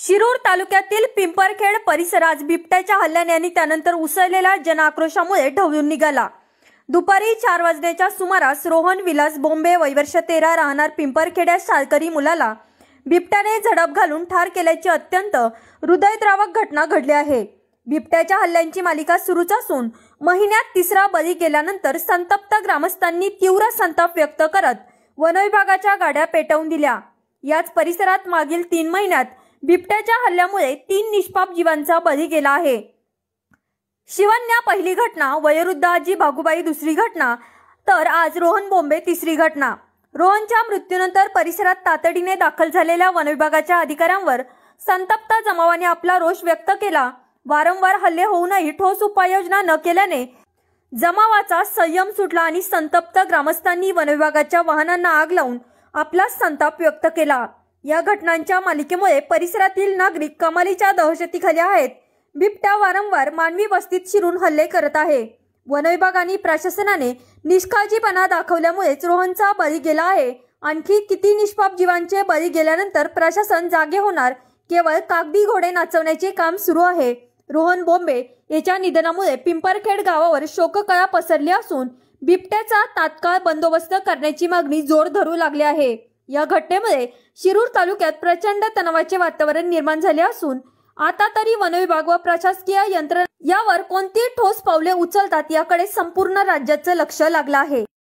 शिरूर तालुक्यातील पिंपरखेड परिसरात बिबट्याच्या हल्ल्याने आणि त्यानंतर उसळलेल्या जनआक्रोशामुळे ढवळून निघाला। दुपारी 4 वाजण्याच्या सुमारास रोहन विलास बोंबे वय वर्ष 13 राहणार पिंपरखेड या शाळकरी मुलाला बिबट्याने झडप घालून ठार केल्याची अत्यंत हृदयद्रावक घटना घडली आहे। बिबट्याच्या हल्ल्यांची मालिका सुरूच असून महिन्यात तिसरा बळी गेल्यानंतर संतप्त ग्रामस्थांनी तीव्र संताप व्यक्त करत वनविभागाच्या गाड्या पेटवून दिल्या। याच परिसरात मागील 3 महिन्यात बिबट्याच्या हल्ल्यामुळे 3 निष्पाप जीवांचा बळी गेला आहे। शिवन्या पहिली घटना, वयोवृद्ध आजी भागुबाई दुसरी घटना, तर आज रोहन बोंबे तिसरी घटना। रोहनच्या मृत्यूनंतर परिसरात तातडीने दाखल झालेल्या वनविभागाच्या अधिकाऱ्यांवर संतप्त जमावाने आपला रोष व्यक्त केला। वारंवार हल्ले होऊनही ठोस उपाययोजना न केल्याने जमावाचा संयम सुटला आणि संतप्त ग्रामस्थांनी वनविभागाच्या वाहनांना आग लावून आपला संताप व्यक्त केला। या घटनांच्या मालिकेमुळे परिसरातील नागरिक कमालीच्या दहशतीखाली आहेत। बिबट्या वारंवार मानवी वस्तीत शिरून हल्ले करत आहे। वनविभाग आणि प्रशासनाने निष्काळजीपणा दाखवल्यामुळेच रोहनचा बळी गेला आहे। आणखी किती निष्पाप जीवांचे बळी गेल्यानंतर प्रशासन जागे होणार? केवळ कागदी घोडे नाचवण्याचे काम सुरू आहे। रोहन बोंबे याच्या निधनामुळे पिंपरखेड गावावर शोककळा पसरली असून बिबट्याचा तात्काळ बंदोबस्त करण्याची मागणी जोर धरू लागली आहे। या घटनेमुळे शिरूर तालुक्यात प्रचंड तणावाचे वातावरण निर्माण झाले असून आता तरी वनविभाग व प्रशासकीय यंत्रणा यावर कोणती ठोस पावले उचलतात याकडे संपूर्ण राज्याचं लक्ष लागलं आहे।